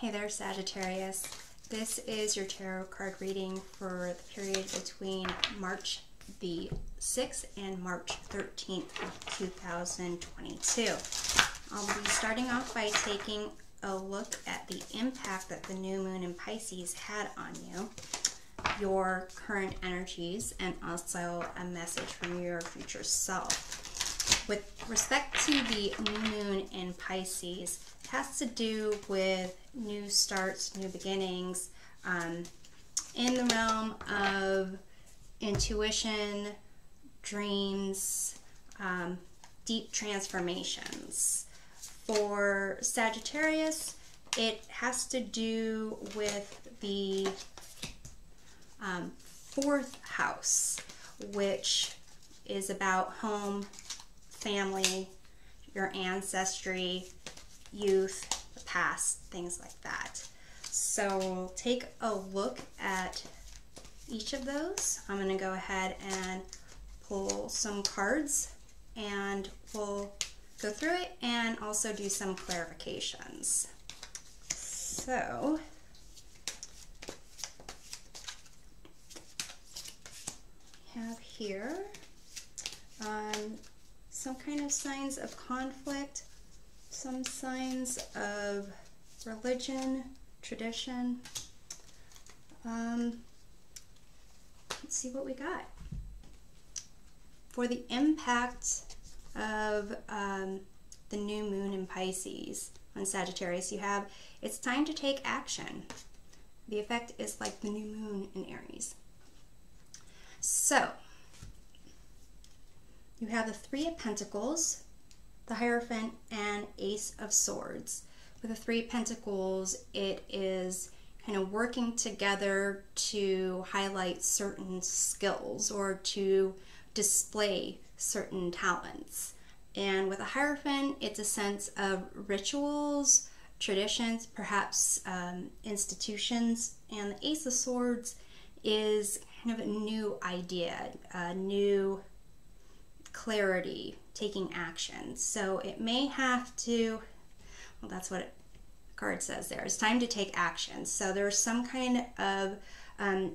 Hey there, Sagittarius. This is your tarot card reading for the period between March the 6th and March 13th of 2022. I'll be starting off by taking a look at the impact that the new moon in Pisces had on you, your current energies, and also a message from your future self. With respect to the new moon in Pisces, it has to do with new starts, new beginnings, in the realm of intuition, dreams, deep transformations. For Sagittarius, it has to do with the 4th house, which is about home, family, your ancestry, youth, the past, things like that. So we'll take a look at each of those. I'm going to go ahead and pull some cards and we'll go through it and also do some clarifications. So we have here some kind of signs of conflict, some signs of religion, tradition. Let's see what we got. For the impact of the new moon in Pisces on Sagittarius, you have, it's time to take action. The effect is like the new moon in Aries. So, you have the 3 of Pentacles, the Hierophant, and Ace of Swords. With the 3 of Pentacles, it is kind of working together to highlight certain skills or to display certain talents. And with a Hierophant, it's a sense of rituals, traditions, perhaps institutions. And the Ace of Swords is kind of a new idea, a new clarity, taking action. So it may have to, well, that's what the card says there. It's time to take action. So there's some kind of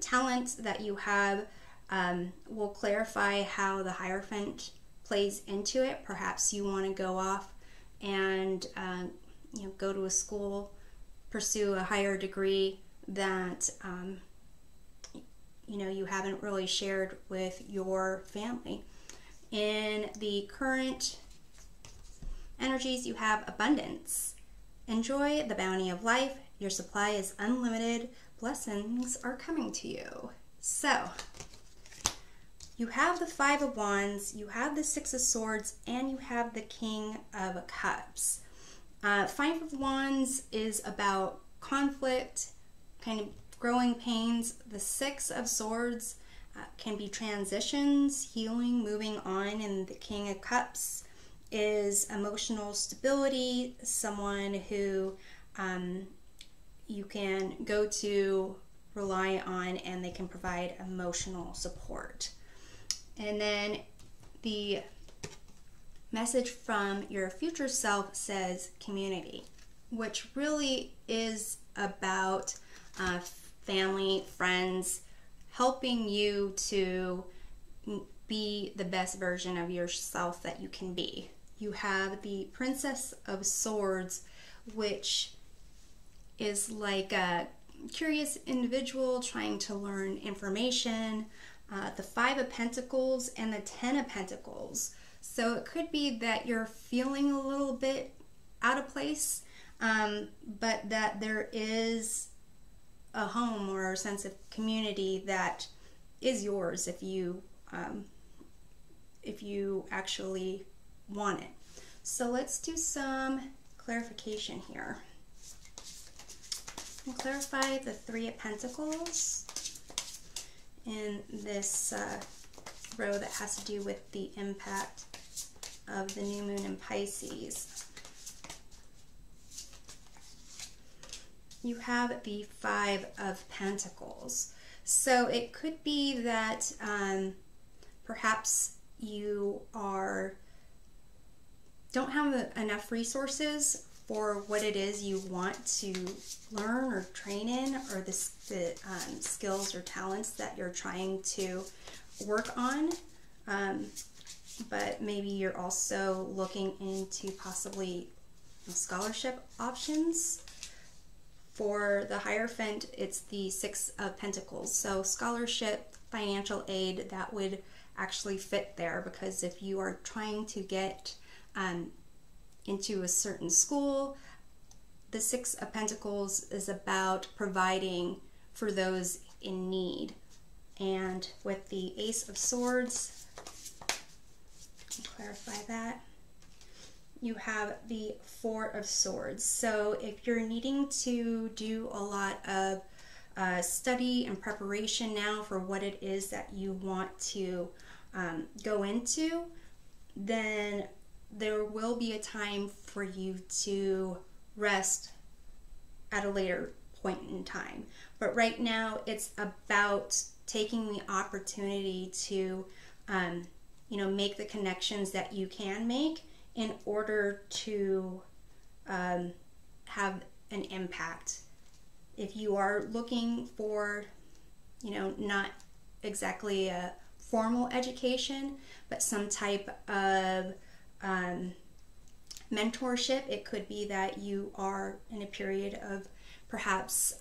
talent that you have. We'll clarify how the Hierophant plays into it. Perhaps you want to go off and go to a school, pursue a higher degree that you haven't really shared with your family. In the current energies, you have abundance. Enjoy the bounty of life. Your supply is unlimited. Blessings are coming to you. So, you have the 5 of Wands, you have the 6 of Swords, and you have the King of Cups. 5 of Wands is about conflict, kind of growing pains. The 6 of Swords can be transitions, healing, moving on, and the King of Cups is emotional stability, someone who you can go to, rely on, and they can provide emotional support. And then the message from your future self says community, which really is about family, friends, helping you to be the best version of yourself that you can be. You have the Princess of Swords, which is like a curious individual trying to learn information. The 5 of Pentacles and the 10 of Pentacles. So it could be that you're feeling a little bit out of place, but that there is a home or a sense of community that is yours if you actually want it. So let's do some clarification here. We'll clarify the 3 of Pentacles in this row that has to do with the impact of the new moon in Pisces. You have the 5 of Pentacles. So it could be that perhaps you don't have enough resources for what it is you want to learn or train in, or the skills or talents that you're trying to work on. But maybe you're also looking into possibly scholarship options. For the Hierophant, it's the 6 of Pentacles. So scholarship, financial aid, that would actually fit there, because if you are trying to get into a certain school, the 6 of Pentacles is about providing for those in need. And with the Ace of Swords, clarify that, you have the 4 of Swords. So if you're needing to do a lot of study and preparation now for what it is that you want to go into, then there will be a time for you to rest at a later point in time. But right now it's about taking the opportunity to make the connections that you can make in order to have an impact. If you are looking for, not exactly a formal education, but some type of mentorship, it could be that you are in a period of perhaps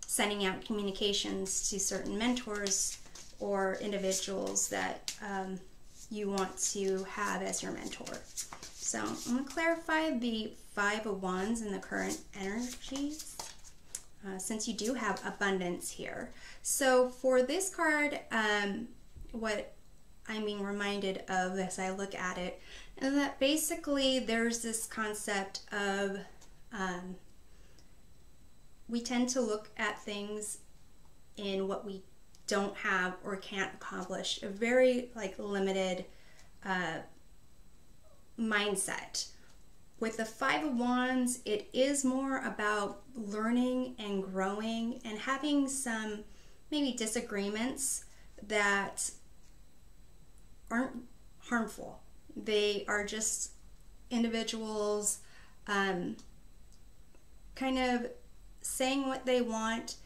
sending out communications to certain mentors or individuals that you want to have as your mentor. So I'm going to clarify the 5 of Wands in the current energies, since you do have abundance here. So for this card, what I'm being reminded of as I look at it is that basically there's this concept of we tend to look at things in what we don't have or can't accomplish, a very limited mindset. With the 5 of Wands, it is more about learning and growing and having some maybe disagreements that aren't harmful. They are just individuals kind of saying what they want,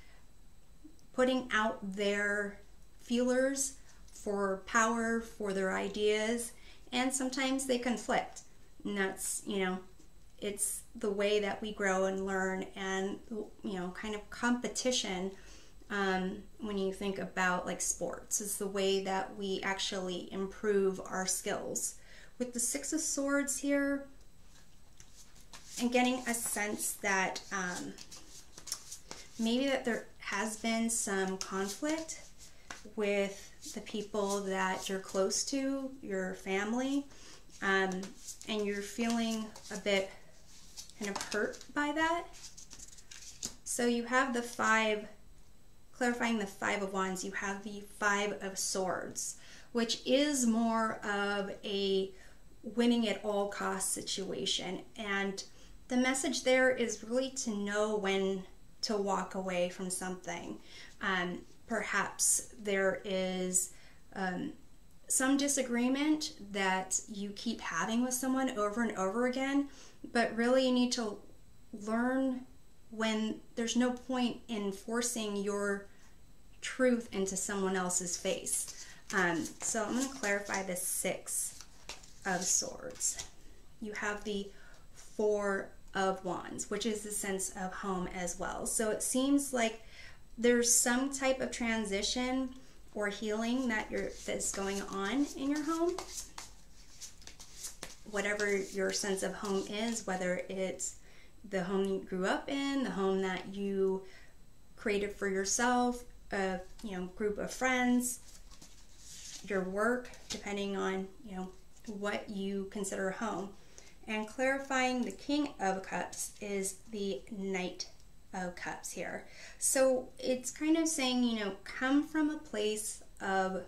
putting out their feelers for power, for their ideas, and sometimes they conflict. And that's, it's the way that we grow and learn, and, kind of competition, when you think about sports, is the way that we actually improve our skills. With the 6 of Swords here, and getting a sense that maybe that there has been some conflict with the people that you're close to, your family, and you're feeling a bit kind of hurt by that. So you have the 5, clarifying the 5 of Wands, you have the 5 of Swords, which is more of a winning at all costs situation. And the message there is really to know when to walk away from something. Perhaps there is some disagreement that you keep having with someone over and over again, but really you need to learn when there's no point in forcing your truth into someone else's face. So I'm going to clarify the 6 of Swords. You have the 4 of Wands, which is the sense of home as well. So it seems like there's some type of transition or healing that's going on in your home. Whatever your sense of home is, whether it's the home you grew up in, the home that you created for yourself, a group of friends, your work, depending on what you consider home. And clarifying the King of Cups is the Knight of Cups here. So it's kind of saying, come from a place of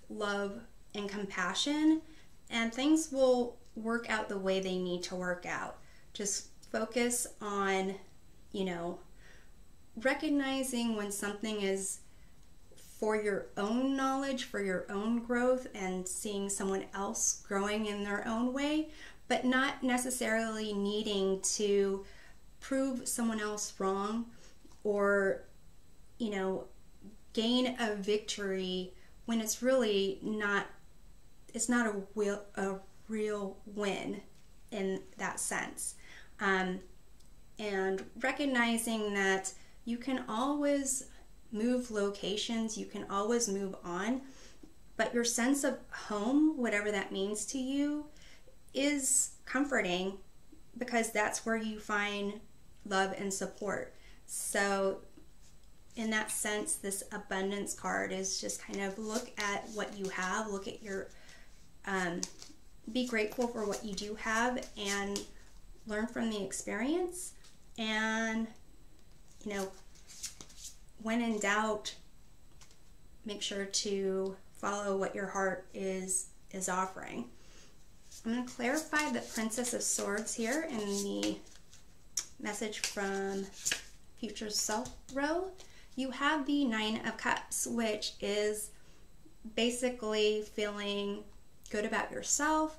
love and compassion, and things will work out the way they need to work out. Just focus on, recognizing when something is for your own knowledge, for your own growth, and seeing someone else growing in their own way. but not necessarily needing to prove someone else wrong or, gain a victory when it's really not, it's not a real win in that sense. And recognizing that you can always move locations, you can always move on, but your sense of home, whatever that means to you, is comforting because that's where you find love and support. So in that sense, this abundance card is just kind of look at what you have, look at your, be grateful for what you do have and learn from the experience. And, when in doubt, make sure to follow what your heart is offering. I'm going to clarify the Princess of Swords here in the message from Future Self row. You have the Nine of Cups, which is basically feeling good about yourself.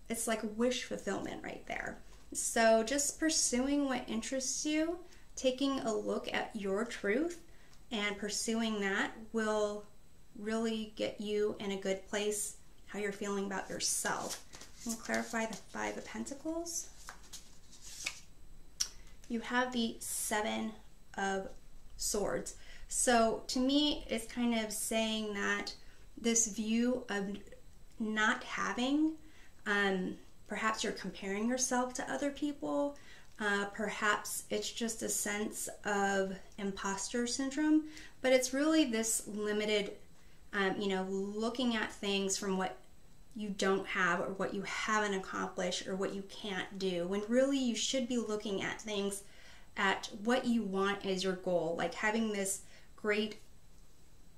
It's like wish fulfillment right there. So just pursuing what interests you, taking a look at your truth and pursuing that will really get you in a good place, how you're feeling about yourself. I'm going to clarify the Five of Pentacles. You have the Seven of Swords. So to me, it's kind of saying that this view of not having, perhaps you're comparing yourself to other people, perhaps it's just a sense of imposter syndrome, but it's really this limited, looking at things from what you don't have or what you haven't accomplished or what you can't do, when really you should be looking at things at what you want as your goal, like having this great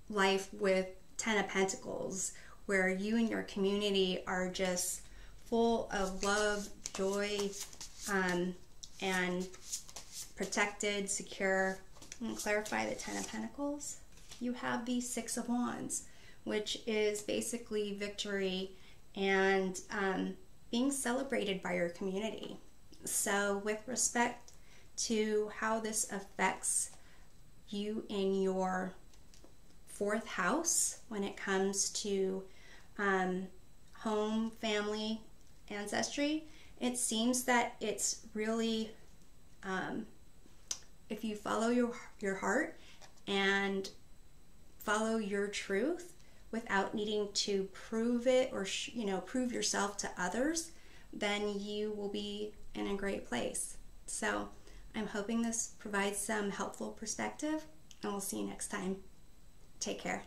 life with 10 of Pentacles, where you and your community are just full of love, joy, and protected, secure. I'm going to clarify the 10 of Pentacles. You have the Six of Wands, which is basically victory and being celebrated by your community. So with respect to how this affects you in your fourth house when it comes to home, family, ancestry, it seems that it's really, if you follow your heart and follow your truth without needing to prove it or prove yourself to others, then you will be in a great place. So I'm hoping this provides some helpful perspective, and we'll see you next time. Take care.